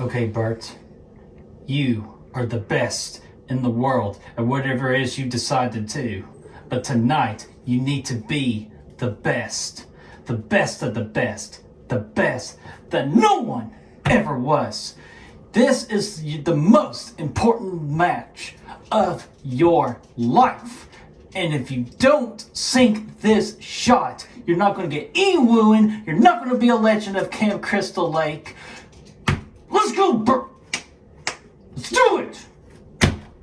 Okay, Bert, you are the best in the world at whatever it is you decided to. But tonight, you need to be the best. The best of the best. The best that no one ever was. This is the most important match of your life. And if you don't sink this shot, you're not going to get any wooing. You're not going to be a legend of Camp Crystal Lake. Let's go, Bert. Let's do it.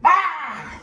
Ah!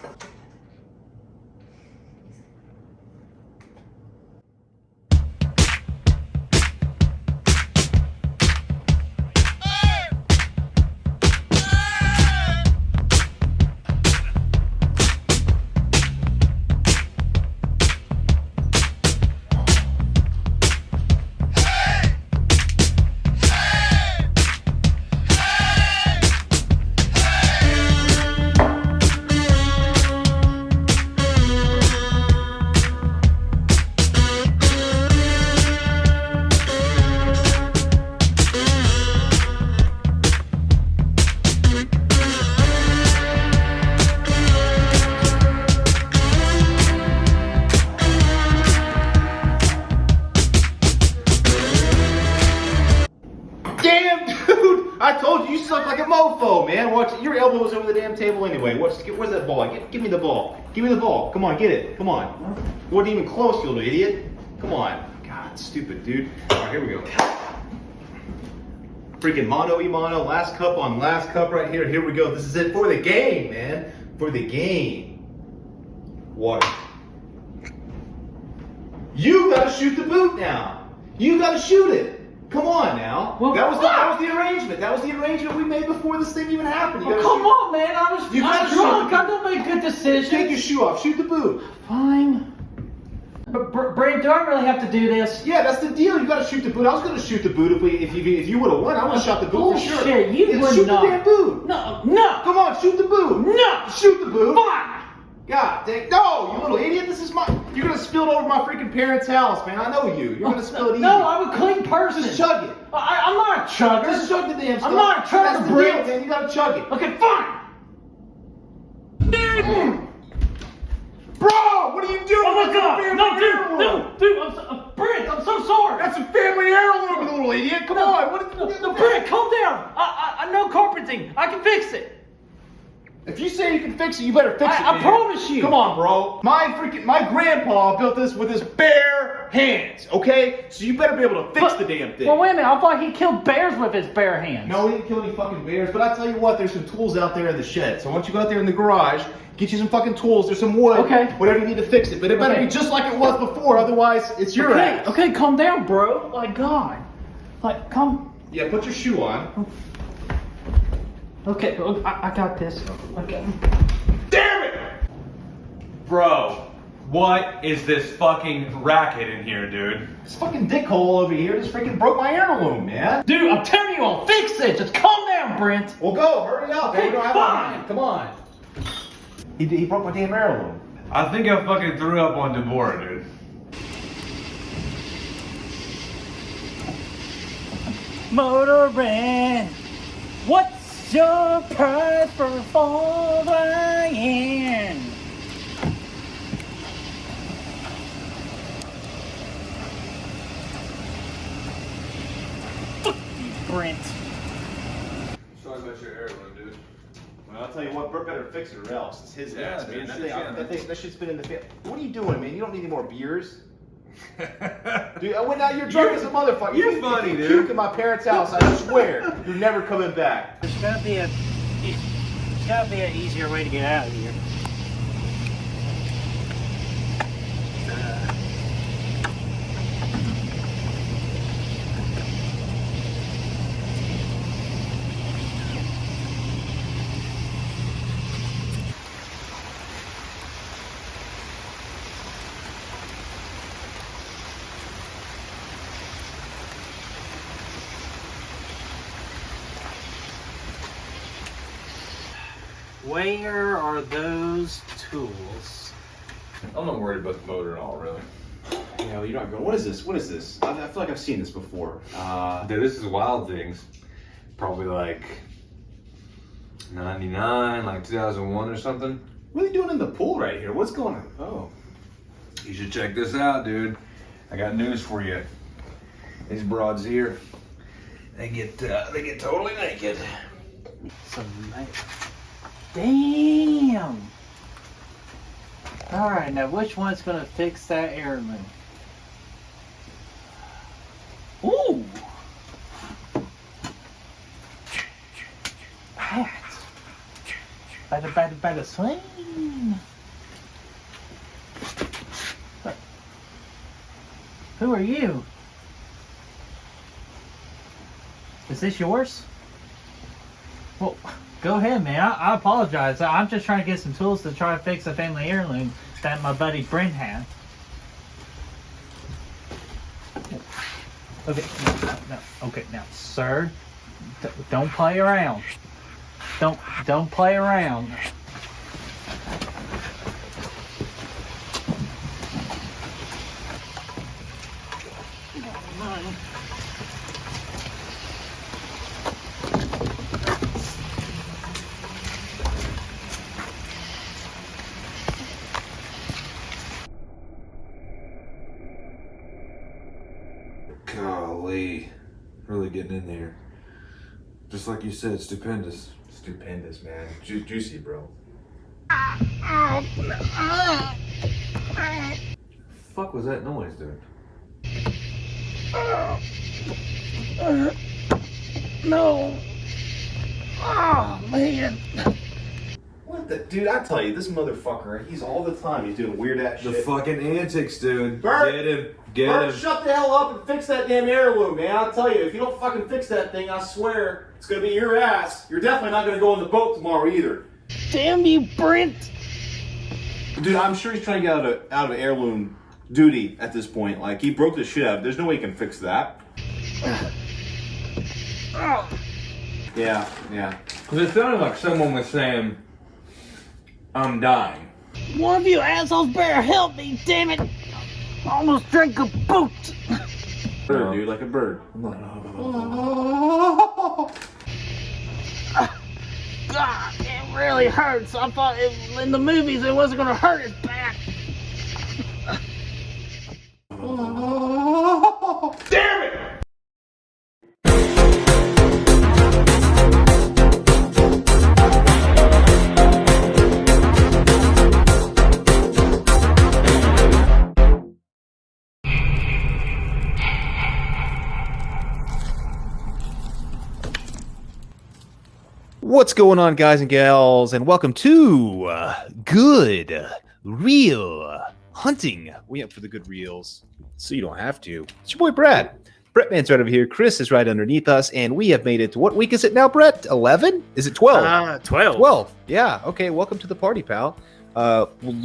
I told you, you suck like a mofo, man. Watch, your elbow was over the damn table anyway. Where's that ball? Give me the ball. Give me the ball. Come on, get it. Come on. You weren't even close, you little idiot. Come on. God, stupid dude. All right, here we go. Freaking mano-y-mano, last cup on last cup right here. Here we go. This is it for the game, man. For the game. Water. You gotta shoot the boot now. You gotta shoot it. Come on now. Well, that was the arrangement. That was the arrangement we made before this thing even happened. Oh, come on, man. I'm drunk. I don't make good decisions. Take your shoe off. Shoot the boot. Fine. But Brent, do I really have to do this? Yeah, that's the deal. You got to shoot the boot. I was going to shoot the boot if you would have won. I would have shot the boot for sure. Bullshit. You would shoot not. the damn boot. No. Come on, shoot the boot. No. Shoot the boot. Fine. God dang. No, you little idiot. This is you're going to spill it over my freaking parents' house, man. I know you. You're going to spill it easy. No, I'm a clean person. Just chug it. I'm not a chugger. Just chug the damn stuff. I'm not a chugger, That's the deal, man. You got to chug it. Okay, fine. Bro, what are you doing? Oh my God! No, dude, Brent, I'm so sorry. That's a family heirloom, you little idiot. Come on. No, Brent, calm down. I know carpeting. I can fix it. If you say you can fix it, you better fix it. I promise you. Come on, bro. My grandpa built this with his bare hands. Okay, so you better be able to fix the damn thing. Well, wait a minute. I thought he killed bears with his bare hands. No, he didn't kill any fucking bears. But I tell you what, there's some tools out there in the shed. So why don't you go out there in the garage? Get you some fucking tools. There's some wood. Okay. Whatever you need to fix it. But it better be just like it was before. Otherwise, it's your ass. Okay, calm down, bro. Like, God. Like, come. Yeah, put your shoe on. Okay, I got this. Okay. Damn it! Bro, what is this fucking racket in here, dude? This fucking dickhole over here just freaking broke my heirloom, man. Dude, I'm telling you, I'll fix it. Just calm down, Brent. Well, go. Hurry up. Okay, We don't have fine. time. Come on. He broke my damn heirloom. I think I fucking threw up on Deborah, dude. Motorin, what's your price for flying? Fuck you, Brent. Sorry about your heirloom, dude. Well, I'll tell you what, Bert better fix it or else. It's his ass, man. dude, That shit's been in the family. What are you doing, man? You don't need any more beers. Dude, I went out. You're drunk as a motherfucker. You're funny, dude. Puke in my parents' house. I swear, you're never coming back. There's gotta be an easier way to get out of here. Where are those tools? I'm not worried about the motor at all, really. Yeah, you're not going. What is this? What is this? I feel like I've seen this before. Dude, this is Wild Things. Probably like 99, like 2001 or something. What are you doing in the pool right here? What's going on? Oh. You should check this out, dude. I got news for you. These broads here, they get totally naked. Damn. All right, now which one's gonna fix that heirloom? Ooh. Better swing. Who are you? Is this yours? Well, go ahead, man. I apologize. I'm just trying to get some tools to try to fix a family heirloom that my buddy Brent had. Okay, no. Okay, now, sir, don't play around. Don't play around. Golly, really getting in there. Just like you said, stupendous. Stupendous, man. Juicy, bro. Fuck was that noise, dude? No. Oh, man. What the? Dude, I tell you, this motherfucker, he's all the time, he's doing weird ass shit. The fucking antics, dude. Bert! Get him. Get Bert, him. shut the hell up and fix that damn heirloom, man. I'll tell you, if you don't fucking fix that thing, I swear, it's gonna be your ass. You're definitely not gonna go on the boat tomorrow either. Damn you, Brent. Dude, I'm sure he's trying to get out of heirloom duty at this point. Like, he broke the shit out of it. There's no way he can fix that. Yeah. Because it sounded like someone was saying, I'm dying. One of you assholes better help me, damn it. I almost drank a boot. Bird, dude, like a bird. God, it really hurts. I thought in the movies it wasn't gonna hurt as bad. Damn it! What's going on, guys and gals, and welcome to Good Reel Hunting. We up for the good reels, so you don't have to. It's your boy Brad. Brett Man's right over here. Chris is right underneath us, and we have made it to what week is it now, Brett? 11? Is it 12? 12. 12. Yeah. Okay. Welcome to the party, pal.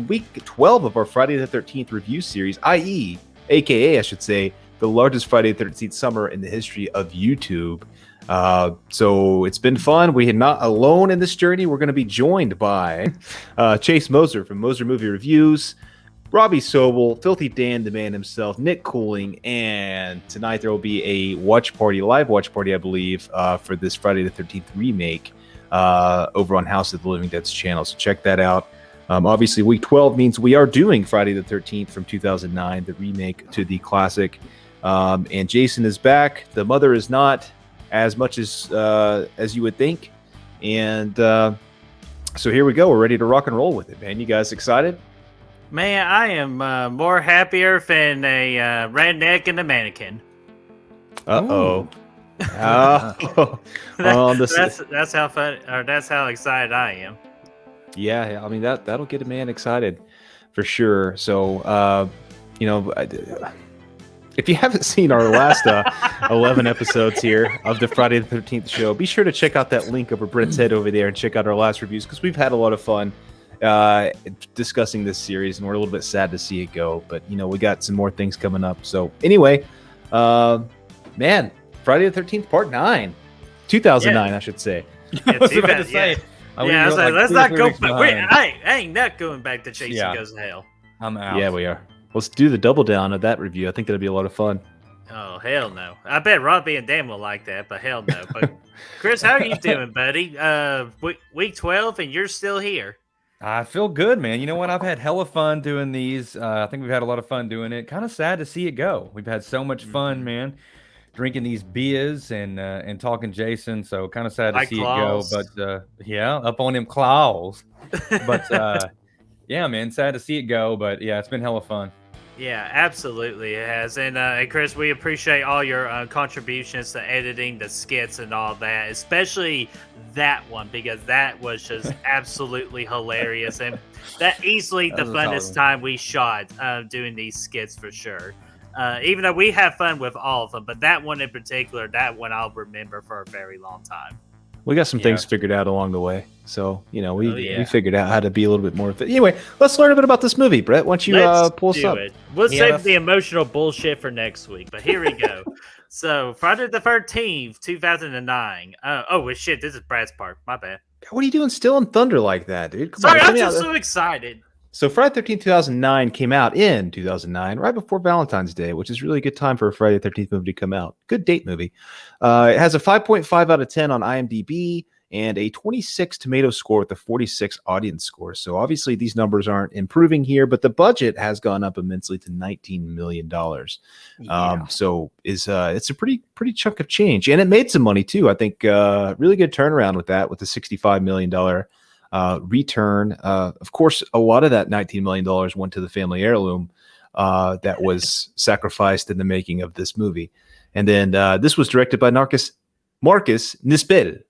Week 12 of our Friday the 13th review series, i.e., aka, I should say, the largest Friday the 13th summer in the history of YouTube. So it's been fun. We are not alone in this journey. We're going to be joined by Chase Moser from Moser Movie Reviews, Robby Sobel, Filthy Dan, the man himself, Nick Cooling, and tonight there will be a live watch party, I believe, for this Friday the 13th remake over on House of the Living Dead's channel. So check that out. Obviously, week 12 means we are doing Friday the 13th from 2009, the remake to the classic. And Jason is back. The mother is not, as much as you would think, and so here we go. We're ready to rock and roll with it, man. You guys excited? Man, I am more happier than a redneck and a mannequin. Uh-oh. Oh. Well, that's how fun, or that's how excited I am. Yeah, I mean that'll get a man excited for sure. So if you haven't seen our last 11 episodes here of the Friday the 13th show, be sure to check out that link over Brent's head over there and check out our last reviews, because we've had a lot of fun discussing this series, and we're a little bit sad to see it go. But, we got some more things coming up. So anyway, man, Friday the 13th, part 9. 2009, I should say. Yeah, I was about to say. I was like, let's not go back. I ain't not going back to Chasing Goes to Hell. I'm out. Yeah, we are. Let's do the double down of that review. I think that'd be a lot of fun. Oh, hell no. I bet Robbie and Dan will like that, but hell no. But Chris, how are you doing, buddy? Week 12 and you're still here. I feel good, man. You know what? I've had hella fun doing these. I think we've had a lot of fun doing it. Kind of sad to see it go. We've had so much fun, man, drinking these beers and talking Jason. So kind of sad to Like see claws. it go. But yeah, up on them claws. But yeah, man, sad to see it go. But yeah, it's been hella fun. Yeah, absolutely it has. And Chris, we appreciate all your contributions to editing the skits and all that, especially that one, because that was just absolutely hilarious. And that easily the That was a solid funnest one. time we shot doing these skits for sure. Even though we have fun with all of them, but that one in particular, that one I'll remember for a very long time. We got some Yeah. things figured out along the way. So, we yeah. figured out how to be a little bit more efficient. Anyway, let's learn a bit about this movie, Brett. Why don't you Let's pull us do up? it. We'll Yeah, save that's- the emotional bullshit for next week, but here we go. So, Friday the 13th, 2009. Oh, shit, this is Brad's part. My bad. What are you doing still in thunder like that, dude? Come Sorry, on, I'm just so excited. So Friday 13th, 2009 came out in 2009, right before Valentine's Day, which is really a good time for a Friday 13th movie to come out. Good date movie. It has a 5.5 out of 10 on IMDb and a 26 tomato score with a 46 audience score. So obviously these numbers aren't improving here, but the budget has gone up immensely to $19 million. So it's a pretty chunk of change, and it made some money too. I think really good turnaround with that, with the $65 million return. Of course, a lot of that $19 million went to the family heirloom that was sacrificed in the making of this movie. And then this was directed by Marcus Nispel.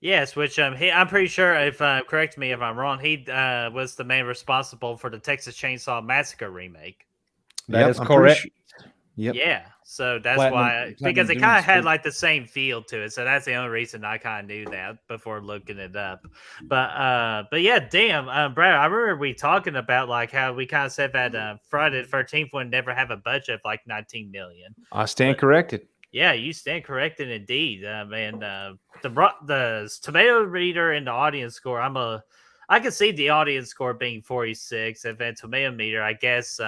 Yes, which I'm pretty sure, if correct me if I'm wrong, he was the man responsible for the Texas Chainsaw Massacre remake. That is I'm pretty correct. sure- Yep. Yeah, so that's Platinum because it Doom kind of had Street. like the same feel to it. So that's the only reason I kind of knew that before looking it up. But yeah, damn, Brad, I remember we talking about like how we kind of said that Friday the 13th would never have a budget of like 19 million. I stand corrected. Yeah, you stand corrected indeed, and the tomato reader and the audience score. I can see the audience score being 46. If a tomato meter, I guess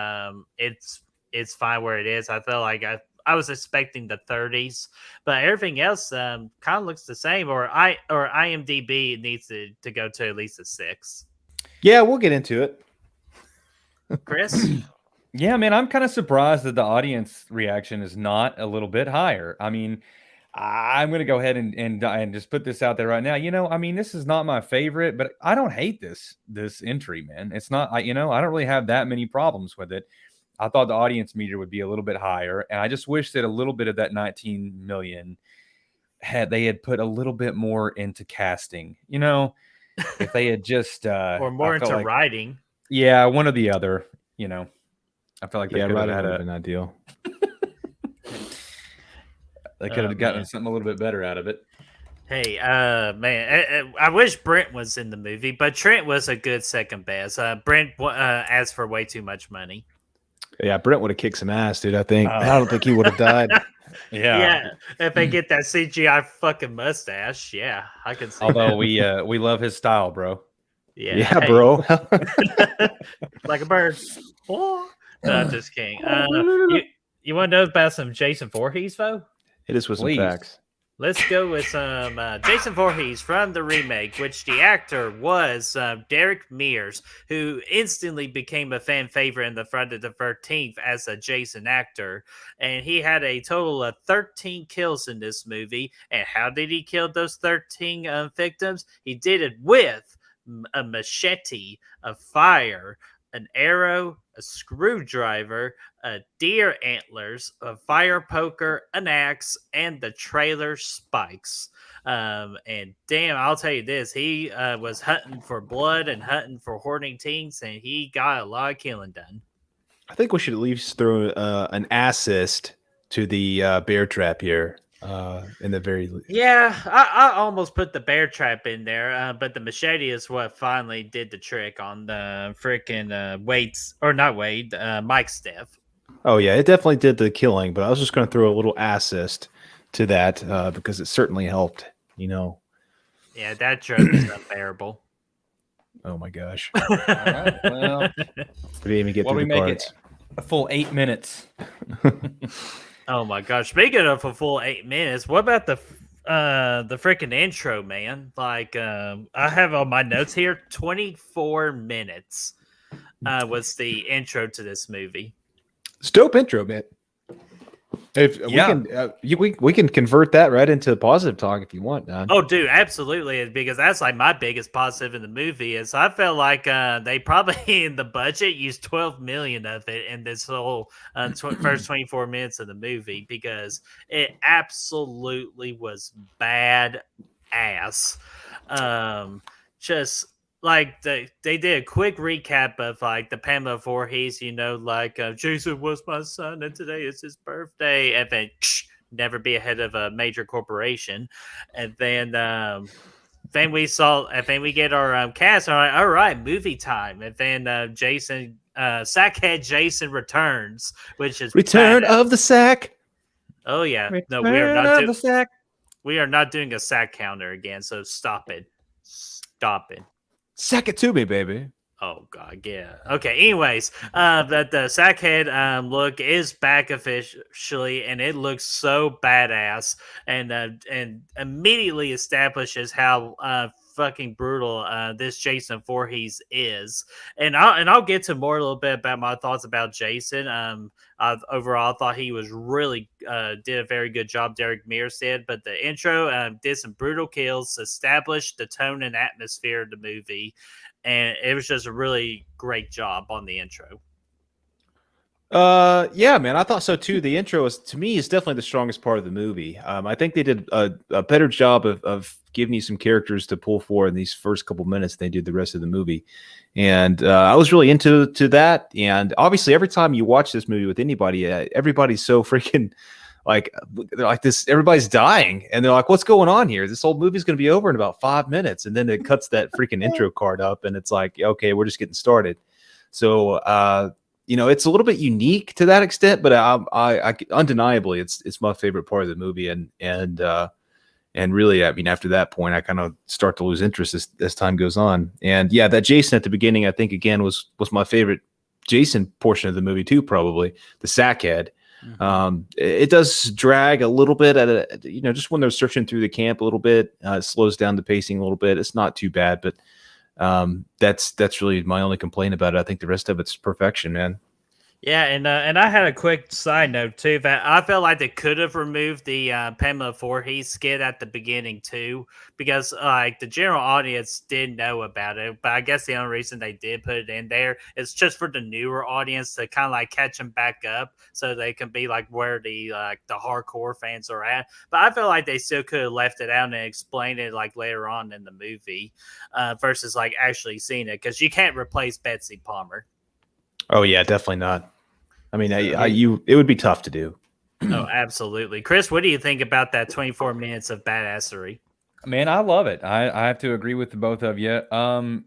it's fine where it is. I felt like I was expecting the 30s, but everything else kind of looks the same. Or IMDb needs to go to at least a 6. Yeah, we'll get into it. Chris, Yeah, man, I'm kind of surprised that the audience reaction is not a little bit higher. I mean, I'm going to go ahead and just put this out there right now. I mean, this is not my favorite, but I don't hate this entry, man. It's not, I don't really have that many problems with it. I thought the audience meter would be a little bit higher, and I just wish that a little bit of that 19 million they had put a little bit more into casting. If they had just or more I felt into like- writing. yeah, one or the other. I feel like they Yeah, could right. have That would had have been ideal. they could have gotten man. something a little bit better out of it. Hey, man, I wish Brent was in the movie, but Trent was a good second best. Brent asked for way too much money. Yeah, Brent would have kicked some ass, dude. I think. Oh. I don't think he would have died. Yeah, if they get that CGI fucking mustache, yeah, I can see. Although that. we love his style, bro. Yeah, Yeah, hey, bro. like a bird. Oh. No, I'm just kidding. You want to know about some Jason Voorhees, though? Hit us with some Please. facts. Let's go with some Jason Voorhees from the remake, which the actor was Derek Mears, who instantly became a fan favorite in the Friday the 13th as a Jason actor. And he had a total of 13 kills in this movie. And how did he kill those 13 victims? He did it with a machete, a fire, an arrow, a screwdriver, a deer antlers, a fire poker, an axe, and the trailer spikes. And damn, I'll tell you this, he was hunting for blood and hunting for hoarding teens, and he got a lot of killing done. I think we should at least throw an assist to the bear trap here. In the very least. Yeah, I almost put the bear trap in there, but the machete is what finally did the trick on the freaking Mike's death. Oh yeah, it definitely did the killing, but I was just going to throw a little assist to that because it certainly helped. Yeah, that joke is unbearable. Oh my gosh, All right, well, we didn't even get What through we the make it? cards. a full 8 minutes. Oh my gosh! Speaking of a full 8 minutes, what about the freaking intro, man? Like, I have on my notes here, 24 minutes was the intro to this movie. It's dope intro, man. If we can convert that right into positive talk if you want, Don. Oh, dude, absolutely, because that's like my biggest positive in the movie is I felt like they probably in the budget used 12 million of it in this whole first 24 minutes of the movie because it absolutely was bad ass. Just like they did a quick recap of like the Pamela Voorhees, like Jason was my son and today is his birthday, and then never be ahead of a major corporation, and then we get our cast. All right, movie time, and then Jason, Sackhead Jason returns, which is Return badass. of the Sack. Oh yeah, no, we are not doing a sack counter again. So stop it. Sack it to me, baby. Oh god, yeah. Okay. Anyways, that the Sackhead look is back officially, and it looks so badass, and immediately establishes how fucking brutal this Jason Voorhees is. And I'll get to more a little bit about my thoughts about Jason. Overall, I thought he was really did a very good job. Derek Mears did, but the intro did some brutal kills, established the tone and atmosphere of the movie. And it was just a really great job on the intro. Yeah, man, I thought so too. The intro is, to me, is definitely the strongest part of the movie. I think they did a better job of giving you some characters to pull for in these first couple minutes than they did the rest of the movie. And I was really into that. And obviously, every time you watch this movie with anybody, everybody's so freaking like, they're like this, everybody's dying. And they're like, what's going on here? This whole movie's going to be over in about 5 minutes. And then it cuts that freaking intro card up and it's like, okay, we're just getting started. So, it's a little bit unique to that extent, but I undeniably, it's my favorite part of the movie. And really, I mean, after that point, I kind of start to lose interest as time goes on. And yeah, that Jason at the beginning, I think again, was my favorite Jason portion of the movie too, probably the Sackhead. Mm-hmm. It does drag a little bit at just when they're searching through the camp a little bit, it slows down the pacing a little bit. It's not too bad, but that's really my only complaint about it. I think the rest of it's perfection, man. Yeah, and I had a quick side note too that I felt like they could have removed the Pamela Voorhees skit at the beginning too, because like the general audience did know about it, but I guess the only reason they did put it in there is just for the newer audience to kind of like catch them back up, so they can be like where the hardcore fans are at. But I feel like they still could have left it out and explained it like later on in the movie, versus like actually seeing it, because you can't replace Betsy Palmer. Oh yeah, definitely not. I mean, it would be tough to do. Oh, absolutely. Chris, what do you think about that 24 minutes of badassery? Man, I love it. I have to agree with the both of you.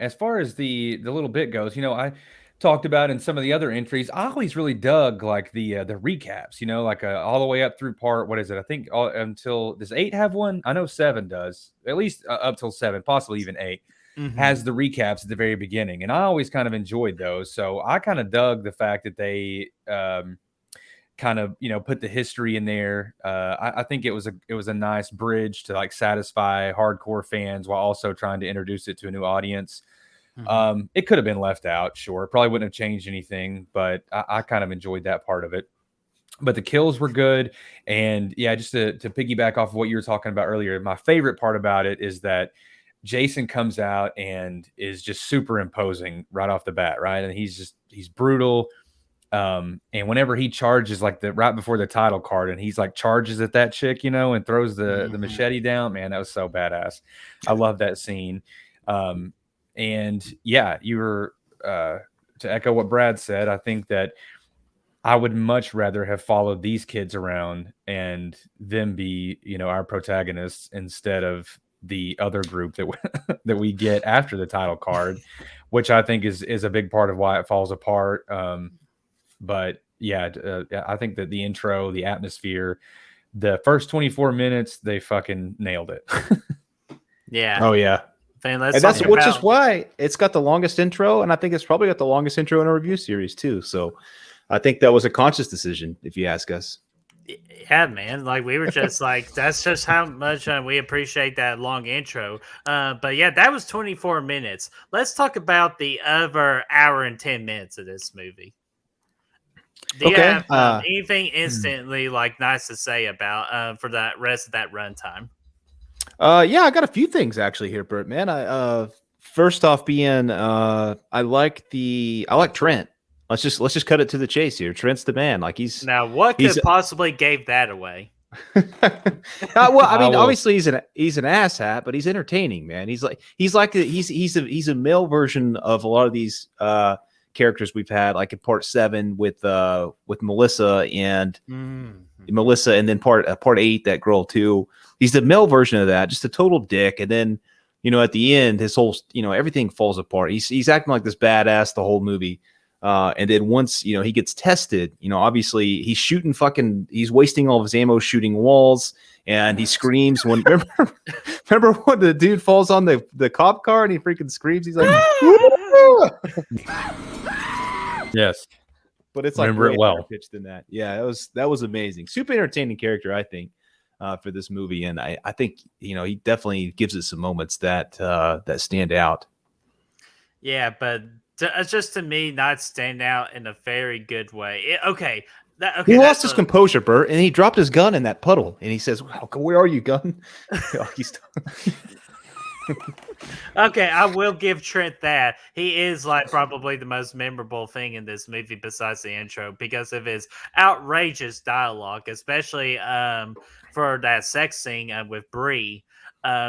As far as the little bit goes, I talked about in some of the other entries, I always really dug like the recaps, like all the way up through part, what is it? I think until, does 8 have one? I know 7 does, at least up till 7, possibly even 8. Mm-hmm. Has the recaps at the very beginning, and I always kind of enjoyed those. So I kind of dug the fact that they kind of put the history in there. I think it was a nice bridge to like satisfy hardcore fans while also trying to introduce it to a new audience. Mm-hmm. It could have been left out, sure, probably wouldn't have changed anything, but I kind of enjoyed that part of it. But the kills were good, and yeah, just to piggyback off of what you were talking about earlier, my favorite part about it is that Jason comes out and is just super imposing right off the bat, right? And he's brutal. And whenever he charges, like right before the title card, and he's like charges at that chick, and throws the machete down, man, that was so badass. I love that scene. And yeah, you were to echo what Brad said, I think that I would much rather have followed these kids around and them be, our protagonists instead of the other group that we get after the title card, which I think is a big part of why it falls apart. But yeah, I think that the intro, the atmosphere, the first 24 minutes, they fucking nailed it. Yeah. Oh yeah. Which is why it's got the longest intro, and I think it's probably got the longest intro in a review series too. So I think that was a conscious decision, if you ask us. Yeah, man. Like we were just like, that's just how much we appreciate that long intro. But yeah, that was 24 minutes. Let's talk about the other hour and 10 minutes of this movie. Do you Okay. have anything instantly like nice to say about for that rest of that runtime? Yeah, I got a few things actually here, Bert. Man, first off, being I like Trent. Let's just cut it to the chase here. Trent's the man. Like Now, what he's could possibly gave that away? well, I mean, will- obviously he's an asshat, but he's entertaining, man. He's a male version of a lot of these characters we've had, like in part 7 with Melissa and then part 8, that girl too. He's the male version of that, just a total dick. And then, at the end, his whole, everything falls apart. He's acting like this badass the whole movie. And then once, he gets tested, obviously he's wasting all of his ammo shooting walls, and he screams when, remember when the dude falls on the cop car and he freaking screams? He's like, Yes. but it's like Remember it way well. higher pitched than that. Yeah, that was amazing. Super entertaining character, I think, for this movie. And I think, he definitely gives it some moments that stand out. Yeah, but just to me, not stand out in a very good way. Okay. He lost his composure, Bert, and he dropped his gun in that puddle. And he says, "Where are you, gun?" Okay, I will give Trent that. He is like probably the most memorable thing in this movie besides the intro because of his outrageous dialogue, especially for that sex scene with Bree,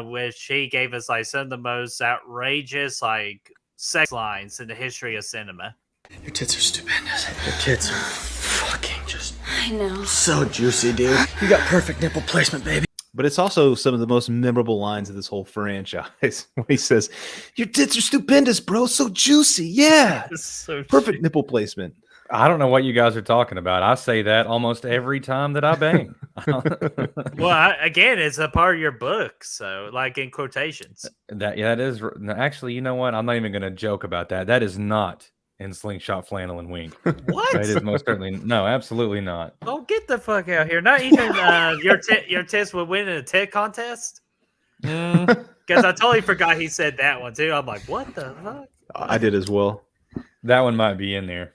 which he gave us like some of the most outrageous like sex lines in the history of cinema. Your tits are stupendous. Your tits are fucking just I know. so juicy, dude. You got perfect nipple placement, baby. But it's also some of the most memorable lines of this whole franchise. When he says, "Your tits are stupendous, bro. So juicy. Yeah. So Perfect nipple placement." I don't know what you guys are talking about. I say that almost every time that I bang. Well, again, it's a part of your book, so like in quotations. That is actually, you know what? I'm not even going to joke about that. That is not in Slingshot, Flannel, and Wink. What? That is most certainly no, absolutely not. Oh, get the fuck out here! Not even your tits would win in a tit contest. Because I totally forgot he said that one too. I'm like, what the fuck? I did as well. That one might be in there.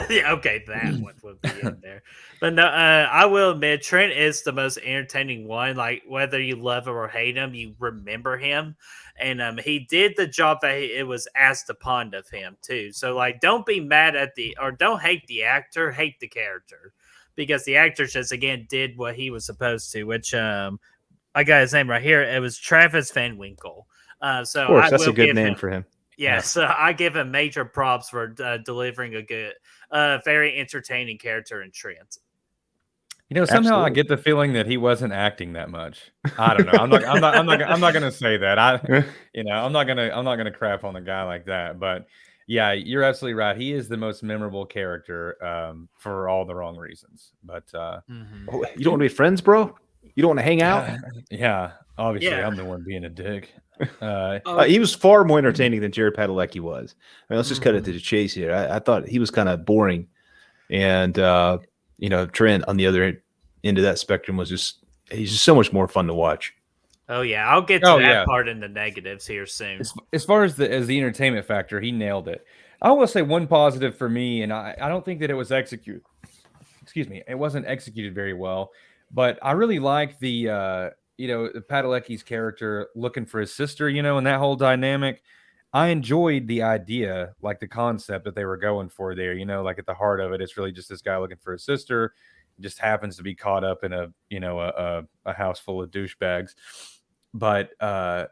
Yeah, okay, that one would be in there. But no, I will admit, Trent is the most entertaining one. Like whether you love him or hate him, you remember him, and he did the job that it was asked upon of him too. So like, don't be mad at don't hate the actor, hate the character, because the actor just again did what he was supposed to. Which I got his name right here. It was Travis Van Winkle. So Of course, I that's will a good give name him, for him. yeah, so I give him major props for delivering a good, very entertaining character in Trent. Somehow Absolutely. I get the feeling that he wasn't acting that much. I don't know. I'm not going to say that. I'm not going to crap on a guy like that. But yeah, you're absolutely right. He is the most memorable character for all the wrong reasons. But Oh, you don't want to be friends, bro? You don't want to hang out? yeah, obviously Yeah. I'm the one being a dick. He was far more entertaining than Jared Padalecki was. I mean, let's just cut it to the chase here. I thought he was kind of boring, and Trent on the other end of that spectrum he's just so much more fun to watch. Oh yeah, I'll get to that part in the negatives here soon. As far as the entertainment factor, he nailed it. I will say one positive for me, and I don't think that it was executed. Excuse me, it wasn't executed very well, but I really like the Padalecki's character looking for his sister, and that whole dynamic. I enjoyed the idea, like the concept that they were going for there, like at the heart of it, it's really just this guy looking for his sister, just happens to be caught up in a house full of douchebags. But I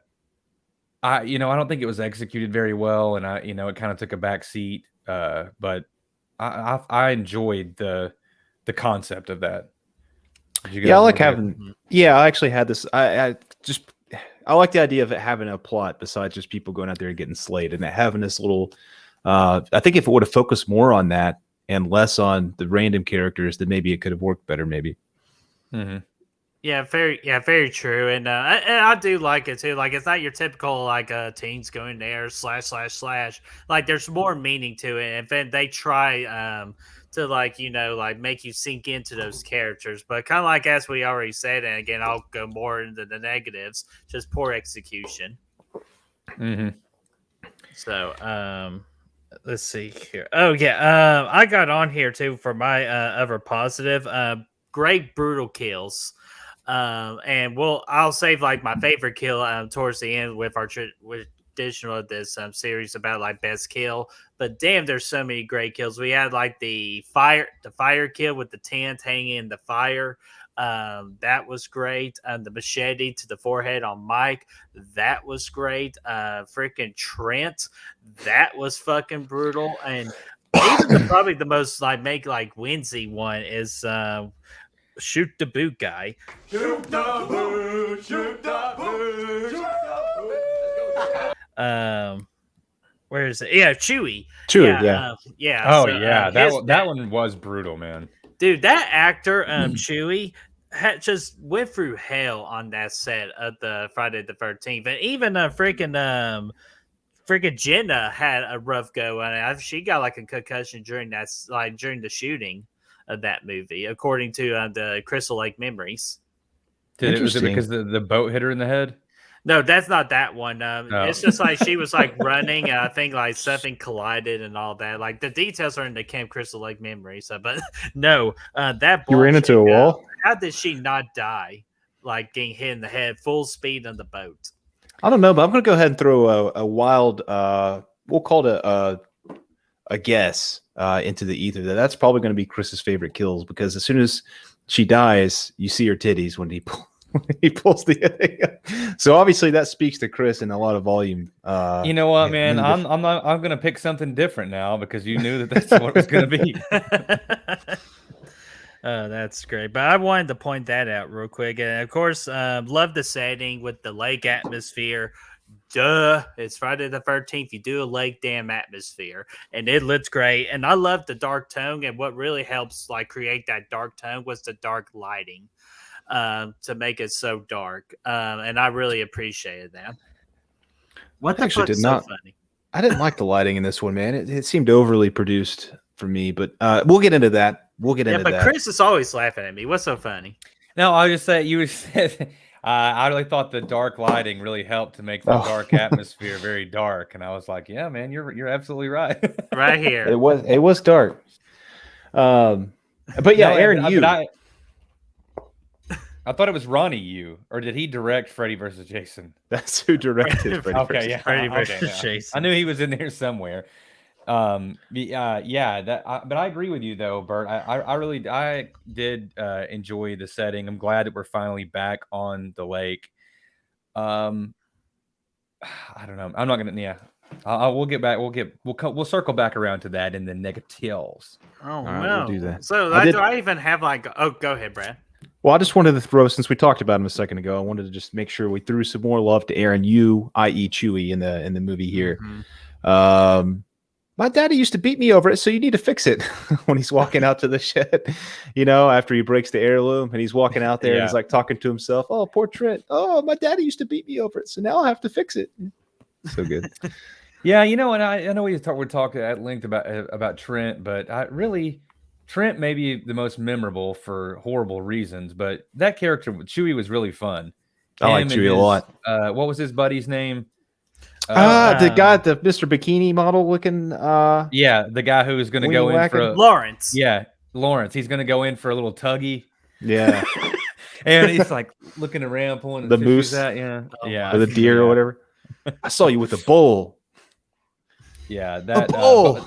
don't think it was executed very well, and it kind of took a back seat. But I enjoyed the concept of that. Yeah, I like having. Yeah, I actually had this. I like the idea of it having a plot besides just people going out there and getting slayed, and having this little. I think if it would have focused more on that and less on the random characters, then maybe it could have worked better. Maybe. Mm-hmm. Yeah, very true, and I do like it too. Like it's not your typical like teens going there ///. Like there's more meaning to it, and then they try to like like make you sink into those characters. But kind of like as we already said, and again I'll go more into the negatives, just poor execution. Mm-hmm. So let's see here. Oh yeah, I got on here too for my other positive. Great brutal kills. And I'll save like my favorite kill towards the end with our traditional of this series about like best kill. But damn, there's so many great kills. We had like the fire kill with the tent hanging in the fire. That was great. The machete to the forehead on Mike, that was great. Freaking Trent, that was fucking brutal. And even probably the most like make like whimsy one is shoot the boot guy. Shoot the boot, shoot the boot, shoot the boot. Where is it? Yeah, Chewie. Yeah. Yeah. Oh so, yeah, that one was brutal, man. Dude, that actor, Chewie, just went through hell on that set of the Friday the 13th, and even freaking Jenna had a rough go on it. She got like a concussion during the shooting of that movie, according to the Crystal Lake Memories. Was it because the boat hit her in the head? No, that's not that one. It's just like she was like running, and I think like something collided and all that. Like the details are in the Camp Crystal Lake Memories, but no, that You ran into a wall. How did she not die? Like getting hit in the head, full speed on the boat. I don't know, but I'm going to go ahead and throw a wild, we'll call it a guess into the ether. That's probably going to be Chris's favorite kills, because as soon as she dies, you see her titties when he pulls the. So obviously that speaks to Chris in a lot of volume. You know what, man? I'm going to pick something different now because you knew that's what it was going to be. Oh, that's great. But I wanted to point that out real quick. And of course, love the setting with the lake atmosphere. Duh, it's Friday the 13th. You do a lake dam atmosphere, and it looks great. And I love the dark tone. And what really helps like create that dark tone was the dark lighting to make it so dark. And I really appreciated that. What the fuck is so funny? I didn't like the lighting in this one, man. It seemed overly produced for me, but we'll get into that. But Chris is always laughing at me. What's so funny? No, I was just saying, you said I really thought the dark lighting really helped to make the dark atmosphere very dark, and I was like, yeah, man, you're absolutely right. Right here. It was dark. But yeah, No, Aaron, I thought it was Ronnie Yu, or did he direct Freddy vs. Jason? That's who directed Freddy okay, yeah, Freddy vs. Jason. I knew he was in there somewhere. But I agree with you though, Bert. I really did enjoy the setting. I'm glad that we're finally back on the lake. I don't know. I'm not gonna. Yeah, we'll get back. We'll circle back around to that in the negatives. Oh right, no, we'll do that. So do I even have like? Oh, go ahead, Brad. Well, I just wanted to throw, since we talked about him a second ago, I wanted to just make sure we threw some more love to Aaron Yu, i.e. Chewie, in the movie here. Mm-hmm. My daddy used to beat me over it, so you need to fix it. When he's walking out to the shed, after he breaks the heirloom, and he's walking out there and he's like talking to himself. Oh, poor Trent. Oh, my daddy used to beat me over it, so now I have to fix it. So good. Yeah, and I know we're talking at length about Trent, but Trent may be the most memorable for horrible reasons, but that character Chewie was really fun. I like Chewie a lot. What was his buddy's name? The guy, the Mr. Bikini model looking. Yeah, the guy who was going to go in for Lawrence. Yeah, Lawrence. He's going to go in for a little tuggy. Yeah, and he's like looking around, pulling the moose out. Yeah, or the deer or whatever. I saw you with a bull. Yeah, a bull.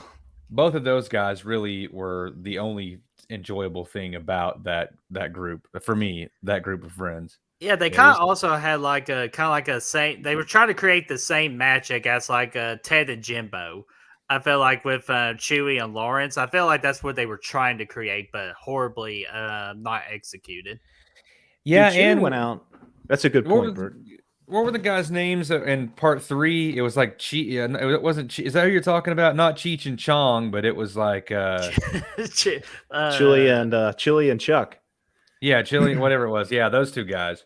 Both of those guys really were the only enjoyable thing about that group for me. That group of friends. Yeah, they kind of also had like a same. They were trying to create the same match, I guess, like Ted and Jimbo. I feel like with Chewie and Lawrence, I feel like that's what they were trying to create, but horribly not executed. Yeah, Chewie and went out. That's a good point, Bert. What were the guys' names in part 3? It was like it wasn't. Is that who you're talking about? Not Cheech and Chong, but it was like Chili and Chuck. Yeah, Chili, whatever it was. Yeah, those two guys.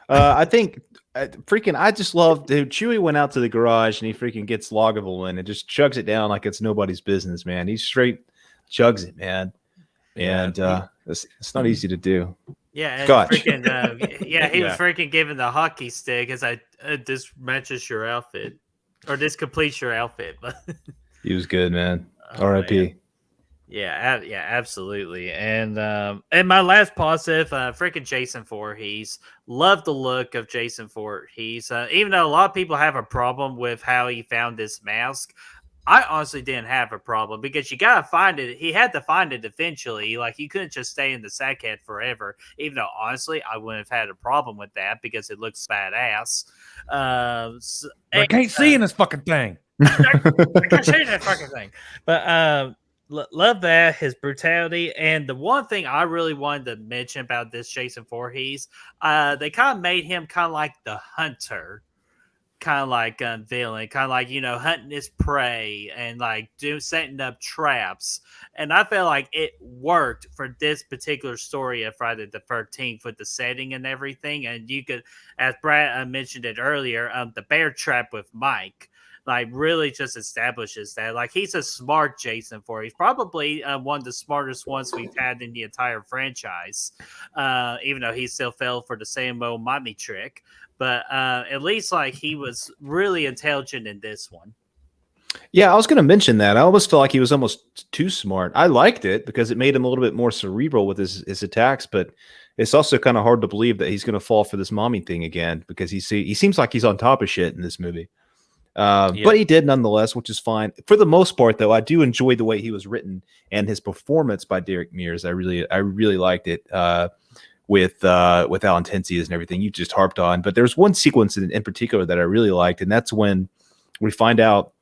I think I just love, dude. Chewie went out to the garage and he freaking gets Lagavulin and just chugs it down like it's nobody's business, man. He's straight chugs it, man. Yeah. And it's not easy to do. Yeah, and Scotch. freaking, yeah, he was Yeah. freaking giving the hockey stick as this matches your outfit, or this completes your outfit. But He was good, man. Oh, R.I.P. yeah, absolutely. And my last positive, freaking Jason Voorhees. Love the look of Jason Voorhees. Even though a lot of people have a problem with how he found this mask, I honestly didn't have a problem because you gotta find it. He had to find it eventually. Like, you couldn't just stay in the sackhead forever. Even though honestly, I wouldn't have had a problem with that because it looks badass. I can't see in this fucking thing. I can't say that fucking thing. But love that, his brutality. And the one thing I really wanted to mention about this Jason Voorhees, they kind of made him kind of like the hunter, kind of like villain, kind of like, hunting his prey and like setting up traps. And I feel like it worked for this particular story of Friday the 13th with the setting and everything. And you could, as Brad mentioned it earlier, the bear trap with Mike, like, really just establishes that, like, he's a smart Jason Voorhees, probably one of the smartest ones we've had in the entire franchise, even though he still fell for the same old mommy trick. But at least, like, he was really intelligent in this one. Yeah, I was going to mention that. I almost felt like he was almost too smart. I liked it because it made him a little bit more cerebral with his attacks, but it's also kind of hard to believe that he's going to fall for this mommy thing again because he seems like he's on top of shit in this movie. But he did nonetheless, which is fine. For the most part, though, I do enjoy the way he was written and his performance by Derek Mears. I really liked it with how intense he is and everything you just harped on. But there's one sequence in particular that I really liked, and that's when we find out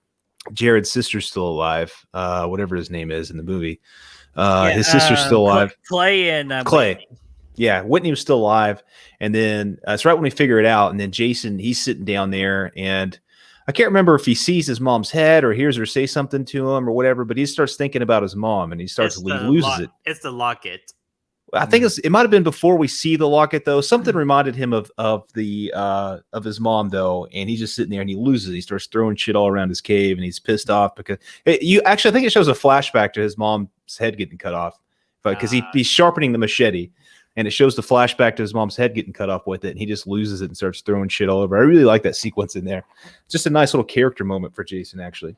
Jared's sister's still alive, whatever his name is in the movie. His sister's still alive. Clay and Clay. Whitney. Yeah, Whitney was still alive, and then it's right when we figure it out, and then Jason, he's sitting down there, and I can't remember if he sees his mom's head or hears her say something to him or whatever, but he starts thinking about his mom and he loses it. It's the locket. I think it might have been before we see the locket though. Something reminded him of his mom though, and he's just sitting there and he loses it. He starts throwing shit all around his cave and he's pissed off because I think it shows a flashback to his mom's head getting cut off because he's sharpening the machete. And it shows the flashback to his mom's head getting cut off with it, and he just loses it and starts throwing shit all over. I really like that sequence in there. Just a nice little character moment for Jason, actually.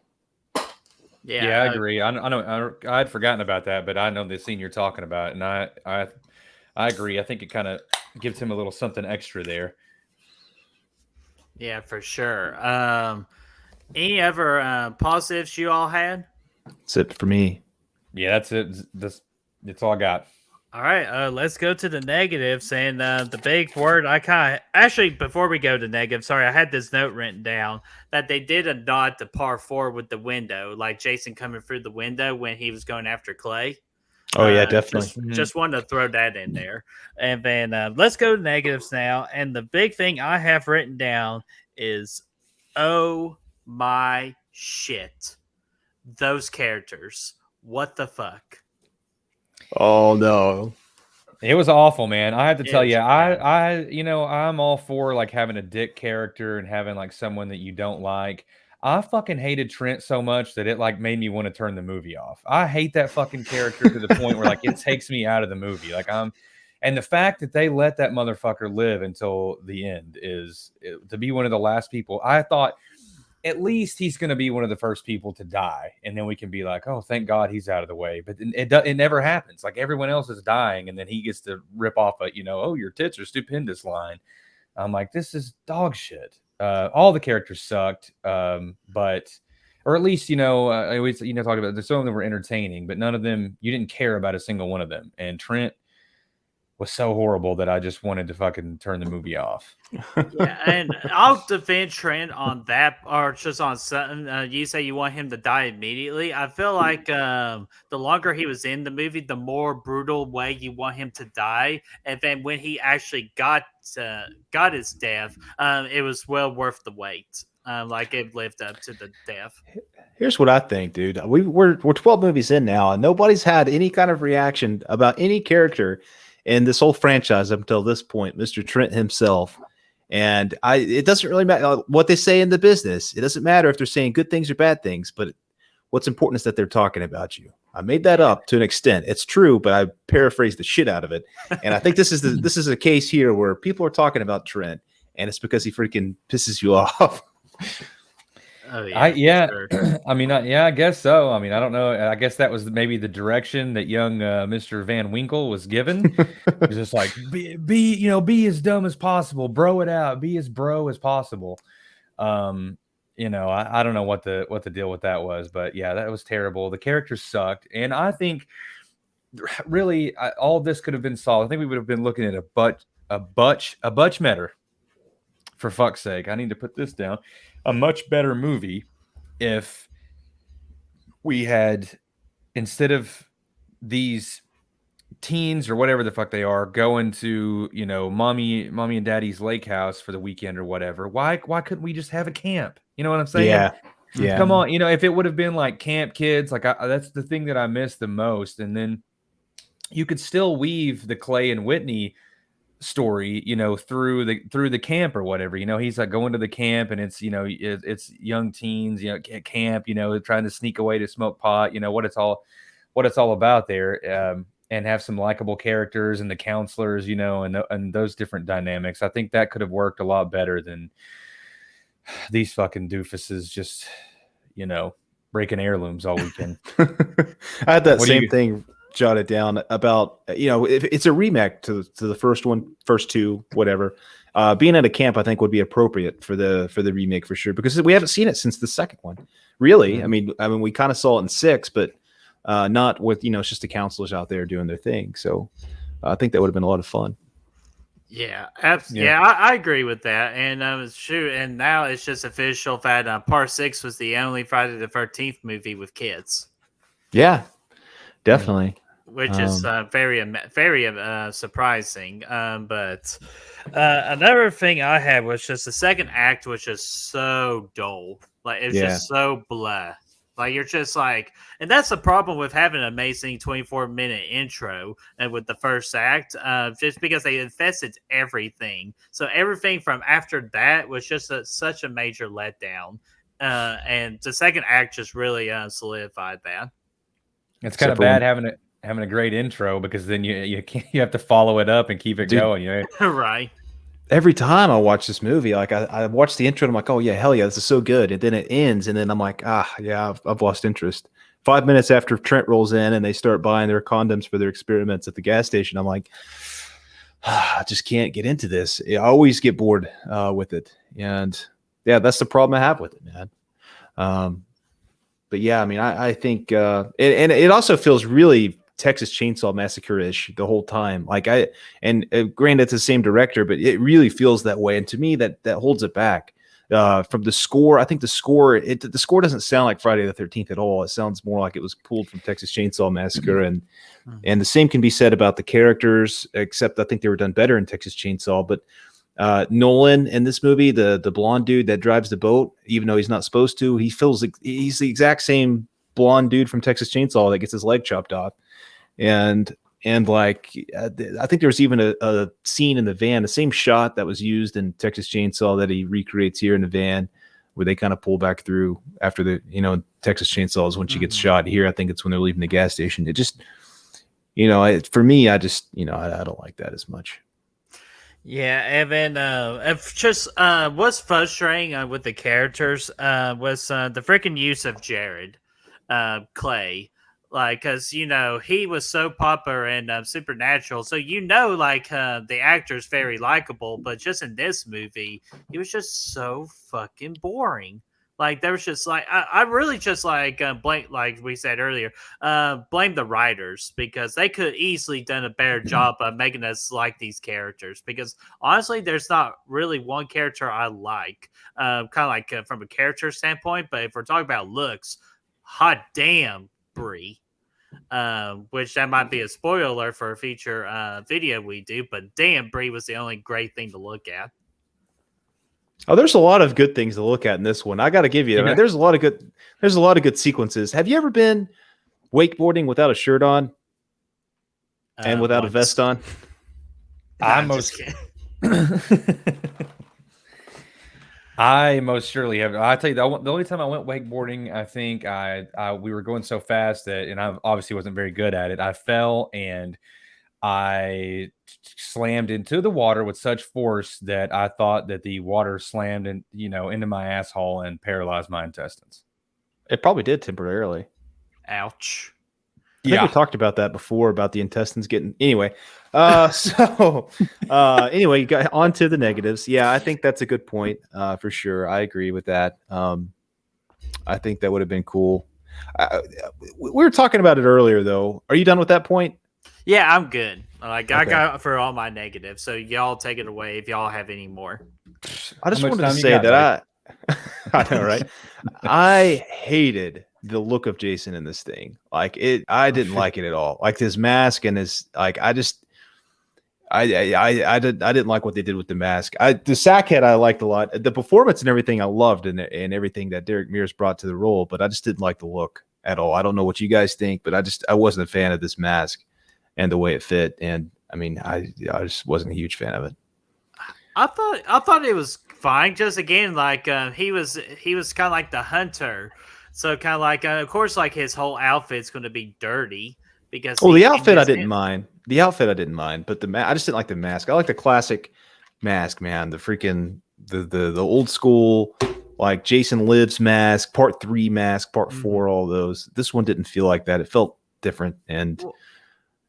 Yeah, I agree. I know I had forgotten about that, but I know the scene you're talking about, and I agree. I think it kind of gives him a little something extra there. Yeah, for sure. Any other positives you all had? That's it for me. Yeah, that's it. That's all I got. All right, let's go to the negatives. And the big word before we go to negatives, sorry, I had this note written down that they did a nod to par 4 with the window, like Jason coming through the window when he was going after Clay. Oh, yeah, definitely. Just wanted to throw that in there. And then let's go to negatives now. And the big thing I have written down is, oh my shit, those characters. What the fuck? Oh no, it was awful, man. I have to tell you, I'm all for like having a dick character and having like someone that you don't like. I fucking hated Trent so much that it like made me want to turn the movie off. I hate that fucking character to the point where like it takes me out of the movie. And the fact that they let that motherfucker live until the end to be one of the last people. I thought at least he's going to be one of the first people to die. And then we can be like, oh, thank God he's out of the way. But it never happens. Like everyone else is dying. And then he gets to rip off oh, your tits are stupendous line. I'm like, this is dog shit. All the characters sucked. Or at least, I always, talk about some of them were entertaining, but none of them, you didn't care about a single one of them. And Trent was so horrible that I just wanted to fucking turn the movie off. Yeah, and I'll defend Trent on that, or just on something. You say you want him to die immediately. I feel like the longer he was in the movie, the more brutal way you want him to die. And then when he actually got his death, it was well worth the wait. Like it lived up to the death. Here's what I think, dude. We're 12 movies in now, and nobody's had any kind of reaction about any character in this whole franchise up until this point, Mr. Trent himself. And it doesn't really matter what they say in the business. It doesn't matter if they're saying good things or bad things, but what's important is that they're talking about you. I made that up to an extent. It's true, but I paraphrased the shit out of it. And I think this is a case here where people are talking about Trent, and it's because he freaking pisses you off. Oh yeah, sure. I mean, yeah, I guess so. I mean, I don't know. I guess that was maybe the direction that young Mr. Van Winkle was given. He's just like, be as dumb as possible, bro it out, be as bro as possible. You know, I don't know what the deal with that was, but yeah, that was terrible. The characters sucked, and I think really all of this could have been solved. I think we would have been looking at a much better. For fuck's sake, I need to put this down. A much better movie if we had, instead of these teens or whatever the fuck they are going to, you know, mommy and daddy's lake house for the weekend or whatever. Why couldn't we just have a camp? You know what I'm saying? Yeah. Come on, you know, if it would have been like Camp Kids, like that's the thing that I miss the most. And then you could still weave the Clay and Whitney story, you know, through the camp or whatever. You know, he's like going to the camp, and it's, you know, it's young teens, you know, at camp, you know, trying to sneak away to smoke pot, you know, what it's all about there, and have some likable characters and the counselors, you know, and those different dynamics. I think that could have worked a lot better than these fucking doofuses just, you know, breaking heirlooms all weekend. I had that same thing jotted down about, you know, if it's a remake to the first two, whatever. Being at a camp, I think, would be appropriate for the remake for sure, because we haven't seen it since the second one. Really, Mm-hmm. I mean, we kind of saw it in 6, but not with, you know, it's just the counselors out there doing their thing. So I think that would have been a lot of fun. Yeah, absolutely. Yeah, I agree with that. And it's true. And now it's just official that Part 6 was the only Friday the 13th movie with kids. Yeah, definitely. Which is very surprising. But another thing I had was just the second act was just so dull. Like, it's just so blah. Like, you're just like, and that's the problem with having an amazing 24-minute intro and with the first act, just because they infested everything. So everything from after that was just such a major letdown. And the second act just really solidified that. It's kind of bad having a great intro, because then you have to follow it up and keep it going. You know? Right. Every time I watch this movie, like I watch the intro and I'm like, oh yeah, hell yeah, this is so good. And then it ends, and then I'm like, yeah, I've lost interest. 5 minutes after Trent rolls in and they start buying their condoms for their experiments at the gas station, I'm like, I just can't get into this. I always get bored with it. And yeah, that's the problem I have with it, man. But yeah, I mean, I think, and it also feels really Texas Chainsaw Massacre-ish the whole time. Like granted, it's the same director, but it really feels that way. And to me, that holds it back. From the score, I think the score doesn't sound like Friday the 13th at all. It sounds more like it was pulled from Texas Chainsaw Massacre, and the same can be said about the characters, except I think they were done better in Texas Chainsaw. But Nolan in this movie, the blonde dude that drives the boat, even though he's not supposed to, he feels like he's the exact same blonde dude from Texas Chainsaw that gets his leg chopped off. And like, I think there was even a scene in the van, the same shot that was used in Texas Chainsaw that he recreates here in the van, where they kind of pull back through after the, you know, Texas Chainsaw is when she gets shot. Here, I think it's when they're leaving the gas station. It just, you know, for me, I just, you know, I don't like that as much. Yeah, and then just what's frustrating with the characters was the freaking use of Jared Clay. Like, because, you know, he was so popular in Supernatural. So, you know, like, the actor's very likable. But just in this movie, he was just so fucking boring. Like, there was just, like, I really just, like, blame, like we said earlier, blame the writers. Because they could easily done a better job of making us like these characters. Because, honestly, there's not really one character I like. Kind of like from a character standpoint. But if we're talking about looks, hot damn, Brie. Which that might be a spoiler for a future video we do, but damn, Brie was the only great thing to look at. Oh, there's a lot of good things to look at in this one. I got to give you, man, there's a lot of good sequences. Have you ever been wakeboarding without a shirt on and without a vest on? I'm most I most surely have. I tell you, the only time I went wakeboarding, I think we were going so fast that, and I obviously wasn't very good at it. I fell and I slammed into the water with such force that I thought that the water slammed into my asshole and paralyzed my intestines. It probably did temporarily. Ouch. I think we talked about that before about the intestines getting anyway. Anyway, you got on to the negatives. Yeah, I think that's a good point. For sure. I agree with that. I think that would have been cool. We were talking about it earlier though. Are you done with that point? Yeah, I'm good. Like I Okay. got for all my negatives. So y'all take it away if y'all have any more. I just How much wanted to time you say got, that I know, right? I hated the look of Jason in this thing. Like I didn't like it at all. Like his mask and his I didn't like what they did with the mask. The sack head I liked a lot. The performance and everything I loved and everything that Derek Mears brought to the role, but I just didn't like the look at all. I don't know what you guys think, but I wasn't a fan of this mask and the way it fit. And I mean, I just wasn't a huge fan of it. I thought it was fine. Just again, like he was kind of like the hunter. So kind of like, of course, like his whole outfit's going to be dirty because. Oh, the outfit I didn't mind. The outfit I didn't mind, but I just didn't like the mask. I like the classic mask, man. The freaking the old school, like Jason Lives mask, Part 3 mask, Part 4, all those. This one didn't feel like that. It felt different, and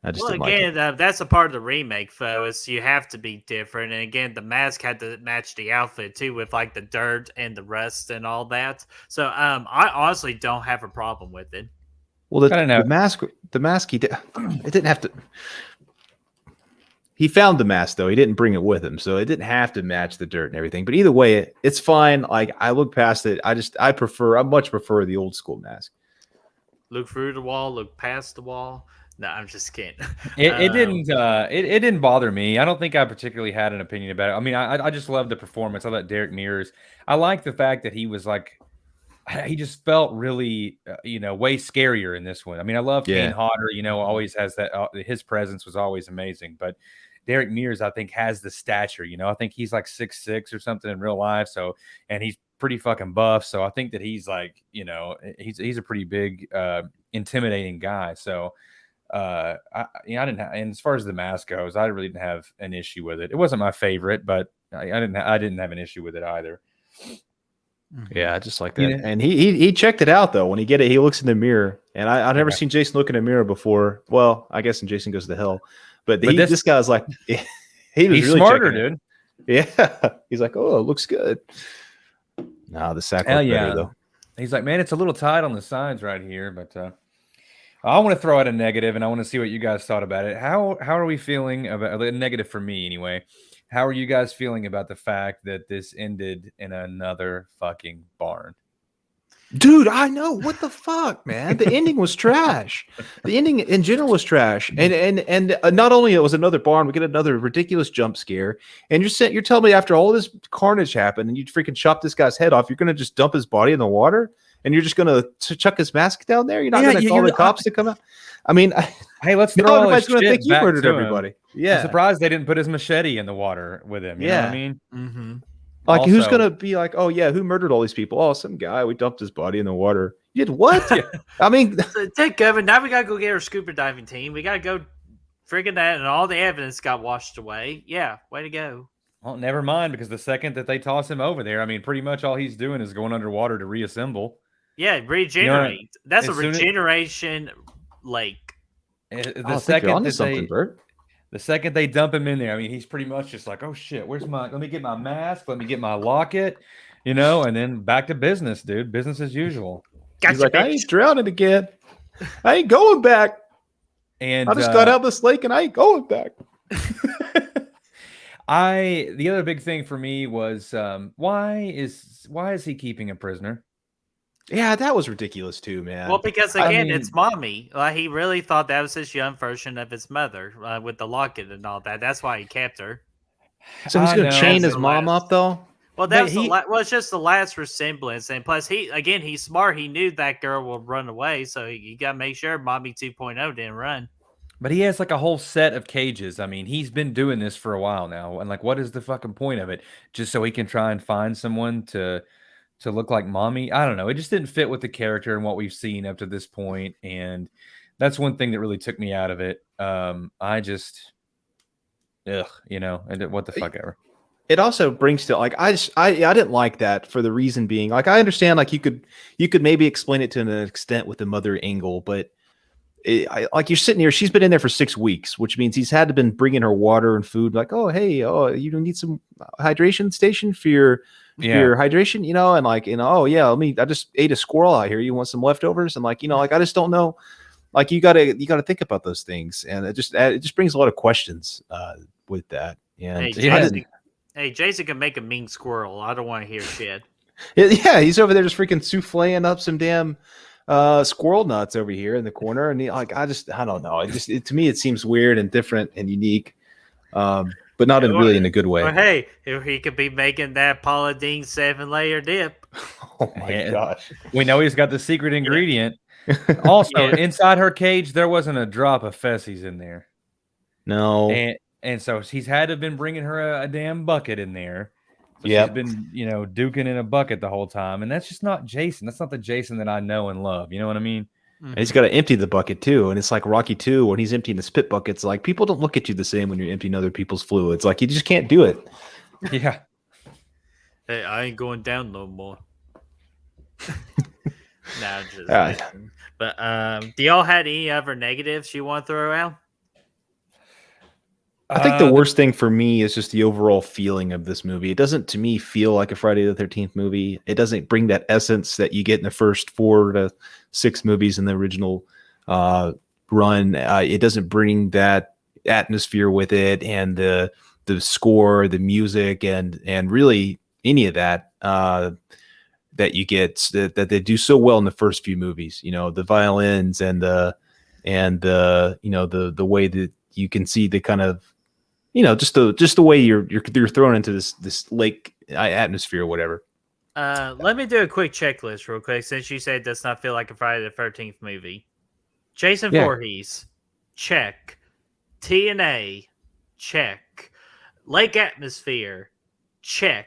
I just didn't like it. That's a part of the remake, though. Is you have to be different, and again, the mask had to match the outfit too, with like the dirt and the rust and all that. So, I honestly don't have a problem with it. Well, the mask, it didn't have to. He found the mask though. He didn't bring it with him, so it didn't have to match the dirt and everything. But either way, it's fine. Like I look past it. I much prefer the old school mask. Look through the wall. Look past the wall. No, I'm just kidding. It didn't bother me. I don't think I particularly had an opinion about it. I mean, I just loved the performance. I thought Derek Mears. I like the fact that he was like, he just felt really, way scarier in this one. I mean, I love Kane Hodder. Always has that. His presence was always amazing. But Derek Mears, I think, has the stature. I think he's like 6'6" or something in real life. So, and he's pretty fucking buff. So I think that he's like, he's a pretty big, intimidating guy. So. I didn't have, and as far as the mask goes, I really didn't have an issue with it. It wasn't my favorite, but I didn't have an issue with it either. Yeah, I just like that. Yeah. And he checked it out though. When he looks in the mirror, and I've never seen Jason look in a mirror before. Well, I guess in Jason Goes to Hell, but this guy's like, he was he's really smarter, dude. Yeah, he's like, oh, it looks good. No, the sack looked better though. He's like, man, it's a little tight on the sides right here, but. I want to throw out a negative, and I want to see what you guys thought about it. How are we feeling about a negative for me anyway? How are you guys feeling about the fact that this ended in another fucking barn? Dude, I know. What the fuck, man? The ending was trash. The ending in general was trash. And not only it was another barn, we get another ridiculous jump scare. And you're telling me after all this carnage happened and you freaking chop this guy's head off, you're going to just dump his body in the water? And you're just going to chuck his mask down there? You're not going to call the cops to come out? I mean, hey, let's throw all his shit think you back murdered to everybody. Him. Yeah. I'm surprised they didn't put his machete in the water with him. You know what I mean? Mm-hmm. Like, who's going to be like, oh, yeah, who murdered all these people? Oh, some guy. We dumped his body in the water. You did what? I mean, take Kevin. Now we got to go get our scuba diving team. We got to go friggin' that, and all the evidence got washed away. Yeah, way to go. Well, never mind, because the second that they toss him over there, I mean, pretty much all he's doing is going underwater to reassemble. Yeah, regenerate. That's a regeneration lake. The second they dump him in there, I mean, he's pretty much just like, oh shit, let me get my mask, let me get my locket, and then back to business, dude. Business as usual. He's like, I ain't drowning again. I ain't going back. And I just got out of this lake and I ain't going back. The other big thing for me was why is he keeping a prisoner? Yeah, that was ridiculous too, man. Well, because again, it's mommy. He really thought that was his young version of his mother with the locket and all that. That's why he kept her. So he's going to chain his mom up, though. Well, it's just the last resemblance, and plus, he's smart. He knew that girl would run away, so you got to make sure Mommy 2.0 didn't run. But he has like a whole set of cages. I mean, he's been doing this for a while now, and like, what is the fucking point of it? Just so he can try and find someone to look like mommy? I don't know. It just didn't fit with the character and what we've seen up to this point, and that's one thing that really took me out of it. I just, ugh, what the fuck ever. It also brings to like I didn't like that for the reason being like I understand like you could maybe explain it to an extent with the mother angle, but like you're sitting here, she's been in there for 6 weeks, which means he's had to been bringing her water and food. Like, oh hey, oh you need some hydration station for your hydration, and like oh yeah, I just ate a squirrel out here. You want some leftovers? And like like I just don't know. Like you gotta think about those things, and it just brings a lot of questions with that. And Hey, Jason can make a mean squirrel. I don't want to hear shit. Yeah, he's over there just freaking souffleing up some damn squirrel nuts over here in the corner, and I don't know. To me it seems weird and different and unique, but not really in a good way. Or hey, he could be making that Paula Deen 7-layer dip. Oh my gosh! We know he's got the secret ingredient. Also, inside her cage, there wasn't a drop of Fessies in there. No. And so he's had to have been bringing her a damn bucket in there. So she's been, duking in a bucket the whole time. And that's just not Jason. That's not the Jason that I know and love. You know what I mean? And he's got to empty the bucket too. And it's like Rocky 2 when he's emptying the spit buckets. Like people don't look at you the same when you're emptying other people's fluids. Like you just can't do it. Yeah. Hey, I ain't going down no more. No, just but do y'all had any other negatives you want to throw out? I think the worst thing for me is just the overall feeling of this movie. It doesn't, to me, feel like a Friday the 13th movie. It doesn't bring that essence that you get in the first 4 to 6 movies in the original run. It doesn't bring that atmosphere with it, and the score, the music, and really any of that that you get that they do so well in the first few movies. The violins and the way that you can see the kind of just the way you're thrown into this lake atmosphere or whatever. Let me do a quick checklist real quick, since you said it does not feel like a Friday the 13th movie. Jason Voorhees, check. TNA, check. Lake atmosphere, check.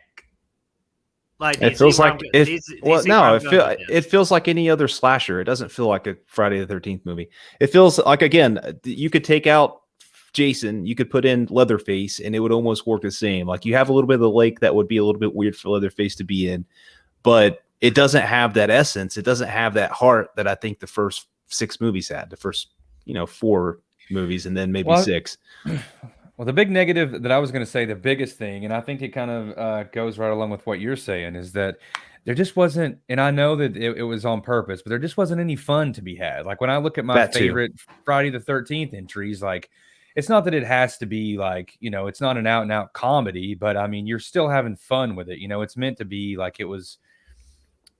Like it feels like it feels like any other slasher. It doesn't feel like a Friday the 13th movie. It feels like, again, you could take out Jason, you could put in Leatherface, and it would almost work the same. Like you have a little bit of the lake that would be a little bit weird for Leatherface to be in, but it doesn't have that essence. It doesn't have that heart that I think the first 6 movies had. The first 4 movies, and then maybe 6. Well, the big negative that I was going to say, the biggest thing, and I think it kind of goes right along with what you're saying, is that there just wasn't, and I know that it was on purpose, but there just wasn't any fun to be had. Like when I look at my favorite Friday the 13th entries, like it's not that it has to be like, it's not an out and out comedy, but I mean, you're still having fun with it. It's meant to be like it was,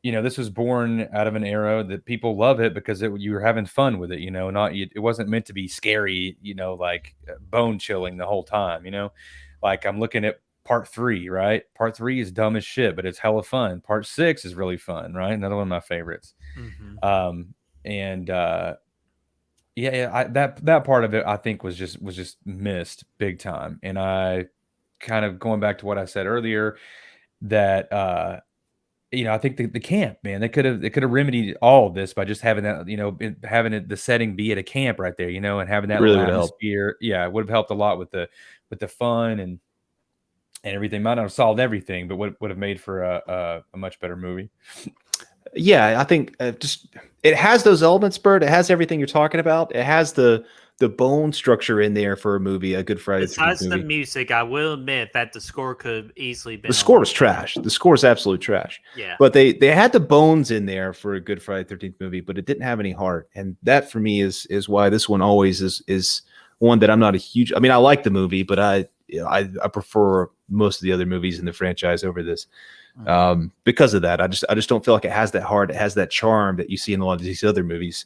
this was born out of an era that people love it because you were having fun with it, it wasn't meant to be scary, like bone chilling the whole time, like I'm looking at part 3, right? Part 3 is dumb as shit, but it's hella fun. Part 6 is really fun, right? Another one of my favorites. That part of it I think was just missed big time. And I kind of going back to what I said earlier, that I think the camp, man, they could have remedied all of this by just having that, having the setting be at a camp right there, and having that really little atmosphere. Yeah, it would have helped a lot with the fun and everything. Might not have solved everything, but would have made for a much better movie. Yeah, I think it has those elements, Bert. It has everything you're talking about. It has the bone structure in there for a movie, a good Friday. Besides movie. The music, I will admit that the score could easily be. The score is trash. The score is absolute trash. Yeah. But they had the bones in there for a good Friday 13th movie, but it didn't have any heart. And that for me is why this one always is one that I'm not a huge. I mean, I like the movie, but I prefer most of the other movies in the franchise over this. Because of that, I just don't feel like it has that heart. It has that charm that you see in a lot of these other movies.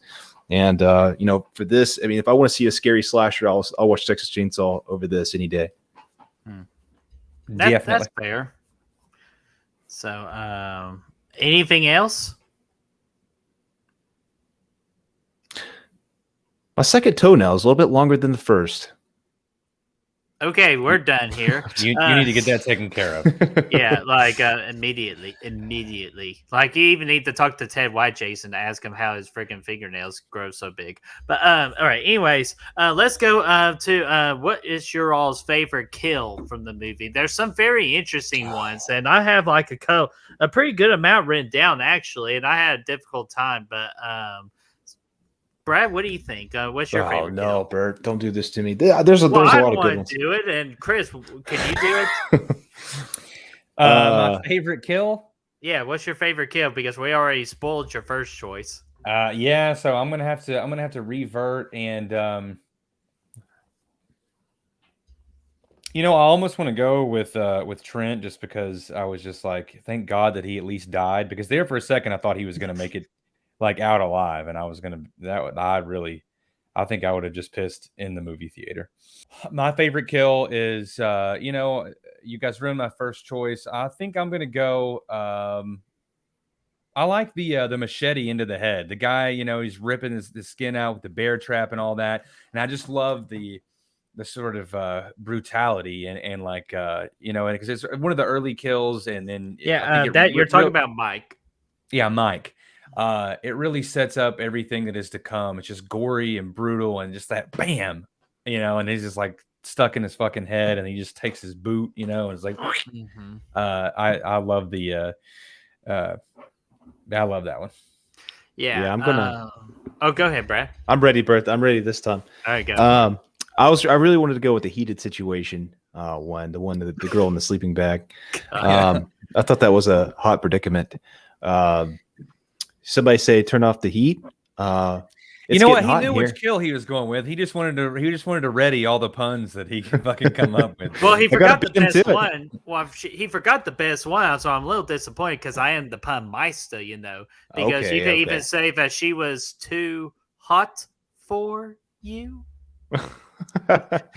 And for this, I mean, if I want to see a scary slasher, I'll watch Texas Chainsaw over this any day. That's fair. So, anything else? My second toenail is a little bit longer than the first. Okay, we're done here. You need to get that taken care of. Yeah, like immediately. Like you even need to talk to Ted White, Jason, to ask him how his freaking fingernails grow so big. But all right. Anyways, let's go to what is your all's favorite kill from the movie? There's some very interesting ones, and I have like a pretty good amount written down actually, and I had a difficult time. But Brad, what do you think? What's your favorite? Oh no, kill? Bert! Don't do this to me. There's a Well, lot I of good want ones. to do it, and Chris, can you do it? My favorite kill. Yeah, what's your favorite kill? Because we already spoiled your first choice. Yeah, so I'm gonna have to revert and I almost want to go with Trent just because I was just like, thank God that he at least died, because there for a second I thought he was gonna make it like out alive, and I was gonna I think I would have just pissed in the movie theater. My favorite kill is you guys ruined my first choice. I think I'm gonna go. I like the machete into the head. The guy, he's ripping the skin out with the bear trap and all that, and I just love the sort of brutality and like because it's one of the early kills, and then I think that you're talking about Mike. Yeah, Mike. It really sets up everything that is to come. It's just gory and brutal, and just that bam, and he's just like stuck in his fucking head, and he just takes his boot, and it's like, I love the, I love that one. Yeah, I'm gonna. go ahead, Brad. I'm ready, Bert. I'm ready this time. All right, go. I really wanted to go with the heated situation one, the one that the girl in the sleeping bag. I thought that was a hot predicament. Somebody say turn off the heat. You know what? He knew which kill he was going with. He just wanted to ready all the puns that he could fucking come up with. Well, he forgot the best one. Well, he forgot the best one, so I'm a little disappointed because I am the pun meister, because you could even say that she was too hot for you. But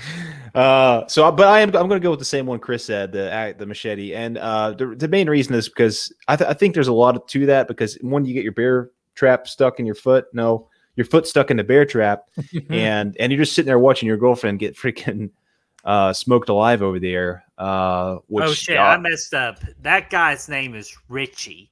I'm going to go with the same one Chris said, the machete, and the main reason is because I think there's a lot to that, because when you get your bear trap stuck in your foot, your foot stuck in the bear trap, and you're just sitting there watching your girlfriend get freaking smoked alive over there. Oh shit, I messed up. That guy's name is Richie.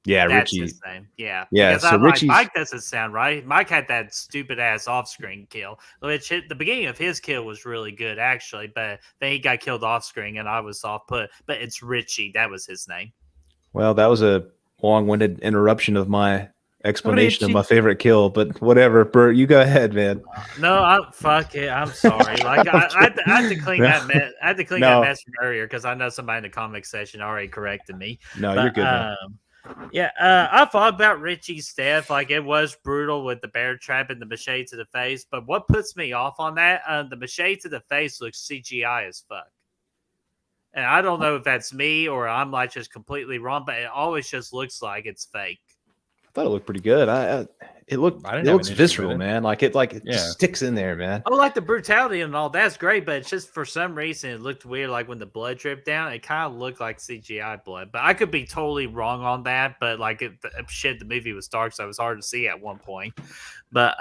Yeah, That's Richie. his name. Yeah. Yeah. So Mike doesn't sound right. Mike had that stupid ass off-screen kill, which the beginning of his kill was really good actually, but then he got killed off-screen, and I was off put. But it's Richie. That was his name. Well, that was a long-winded interruption of my explanation of my favorite kill, but whatever. Bert, you go ahead, man. No, fuck it. I'm sorry. Like I had to clean that mess. I had to clean that mess from earlier because I know somebody in the comic section already corrected me. No, you're good. Man. Yeah, I thought about Richie's death. Like, it was brutal with the bear trap and the machete to the face. But what puts me off on that, the machete to the face looks CGI as fuck. And I don't know if that's me or I'm like just completely wrong, but it always just looks like it's fake. I thought it looked pretty good. It looks visceral, man. Like it just sticks in there, man. Oh, like the brutality and all that's great, but it's just for some reason it looked weird. Like when the blood dripped down, it kind of looked like CGI blood. But I could be totally wrong on that. But like the movie was dark, so it was hard to see at one point. But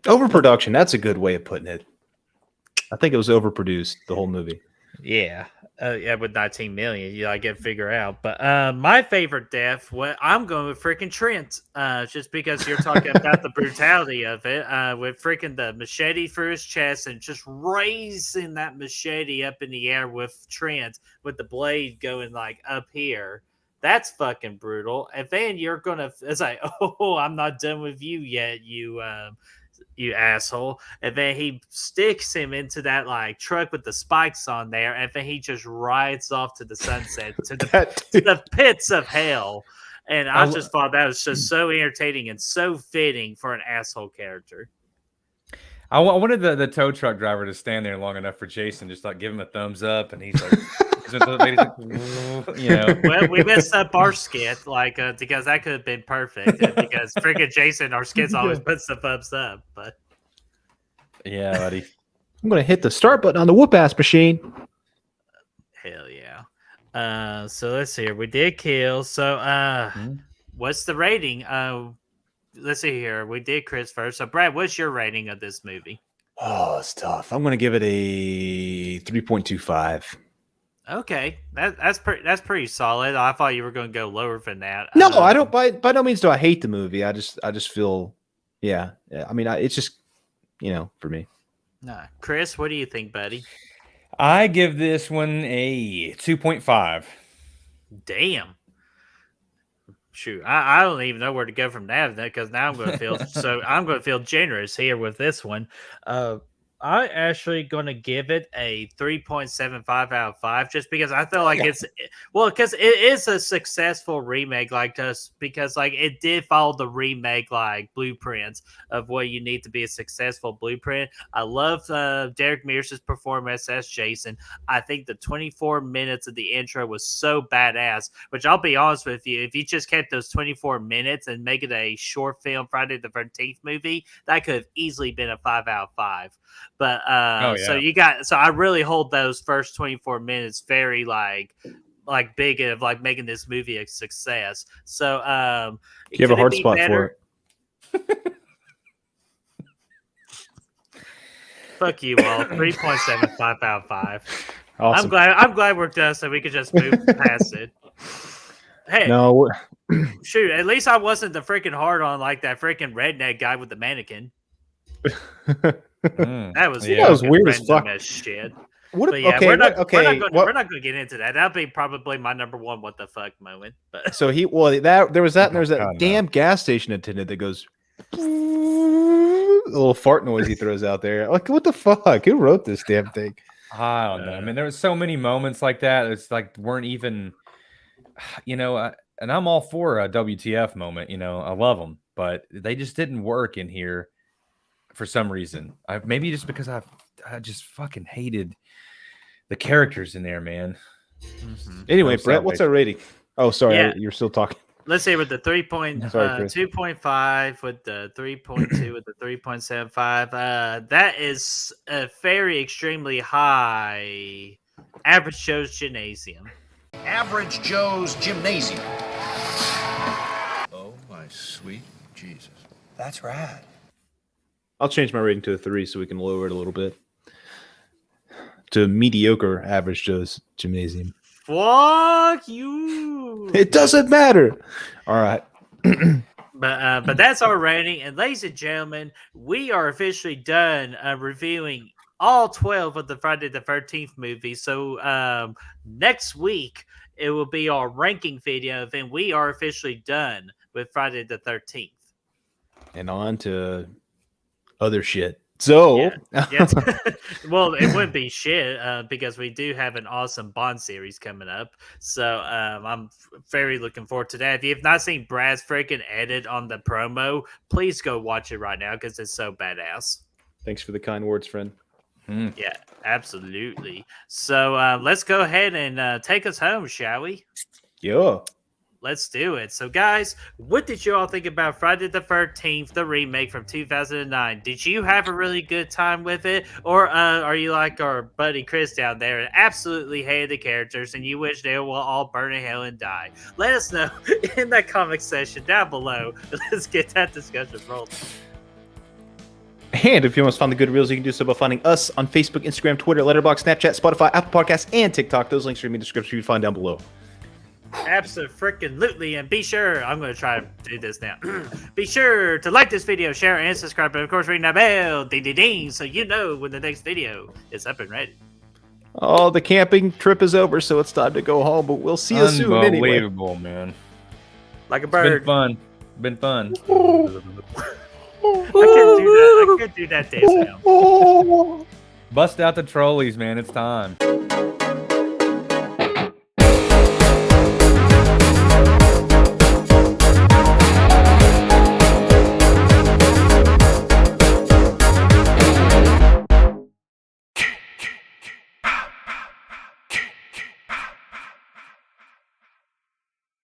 overproduction. That's a good way of putting it. I think it was overproduced, the whole movie. Yeah. Yeah, with 19 million, I get to figure out. But my favorite death, I'm going with freaking Trent, just because you're talking about the brutality of it, with freaking the machete through his chest and just raising that machete up in the air with Trent, with the blade going like up here. That's fucking brutal. And then you're gonna, it's like, oh, I'm not done with you yet, you asshole. And then he sticks him into that like truck with the spikes on there, and then he just rides off to the sunset to the pits of hell. And I just thought that was just so entertaining and so fitting for an asshole character. I wanted the tow truck driver to stand there long enough for Jason just like give him a thumbs up, and he's like Well, we messed up our skit, because that could have been perfect. Because freaking Jason, our skits always puts the thumbs up. But yeah, buddy, I'm gonna hit the start button on the whoop ass machine. Hell yeah! So let's see here. We did kill. So what's the rating? let's see here. We did Chris first. So, Brad, what's your rating of this movie? Oh, it's tough. I'm going to give it a 3.25. Okay, that's pretty solid. I thought you were going to go lower than that. No, I don't. By no means do I hate the movie. I just feel, yeah. I mean, it's just, for me. Nah. Chris, what do you think, buddy? I give this one a 2.5. Damn. Shoot, I don't even know where to go from that because now I'm going to feel generous here with this one. I'm actually going to give it a 3.75 out of 5 just because I feel like because it is a successful remake because it did follow the remake blueprints of what you need to be a successful blueprint. I love Derek Mears' performance as Jason. I think the 24 minutes of the intro was so badass, which I'll be honest with you, if you just kept those 24 minutes and make it a short film Friday the 13th movie, that could have easily been a 5 out of 5. But so I really hold those first 24 minutes very big of making this movie a success. So you have a hard spot for it. Fuck you all. 3.75 out of 5. Awesome. I'm glad we're done so we could just move past it. Hey, no, shoot, at least I wasn't the freaking hard on that freaking redneck guy with the mannequin. That was weird as fuck. Shit. We're not going to get into that. That'll be probably my number one what the fuck moment. But so there was that damn gas station attendant that goes a little fart noise he throws out there. Like, what the fuck? Who wrote this damn thing? I don't know. I mean, there was so many moments like that. It's weren't even, and I'm all for a WTF moment. I love them, but they just didn't work in here. For some reason, maybe just because I just fucking hated the characters in there, man. Mm-hmm. Anyway, Brett, what's our rating? Oh, sorry, you're still talking. Let's say with the 2.5, with the 3.2, with the 3.75. That is a very extremely high Average Joe's Gymnasium. Average Joe's Gymnasium. Oh my sweet Jesus, that's rad. I'll change my rating to a 3 so we can lower it a little bit to mediocre Average Joe's Gymnasium. Fuck you! It doesn't matter. All right. But that's our rating, and ladies and gentlemen, we are officially done reviewing all 12 of the Friday the 13th movies. So next week it will be our ranking video, and we are officially done with Friday the 13th. And on to other shit. So, well, it wouldn't be shit because we do have an awesome Bond series coming up. So I'm very looking forward to that. If you have not seen Brad's freaking edit on the promo, please go watch it right now because it's so badass. Thanks for the kind words, friend. Yeah, absolutely. So let's go ahead and take us home, shall we? Yeah. Let's do it. So, guys, what did you all think about Friday the 13th, the remake from 2009? Did you have a really good time with it? Or are you like our buddy Chris down there and absolutely hated the characters and you wish they will all burn in hell and die? Let us know in that comment section down below. Let's get that discussion rolling. And if you want to find the good reels, you can do so by finding us on Facebook, Instagram, Twitter, Letterboxd, Snapchat, Spotify, Apple Podcasts, and TikTok. Those links are in the description you can find down below. Absolutely, and be sure, I'm going to try to do this now. Be sure to like this video, share, and subscribe, and of course ring that bell, ding ding ding, so you know when the next video is up and ready. Oh, the camping trip is over, so it's time to go home, but we'll see you soon anyway. Unbelievable, man. Like a bird. Been fun. I could do that dance now. Bust out the trolleys, man. It's time.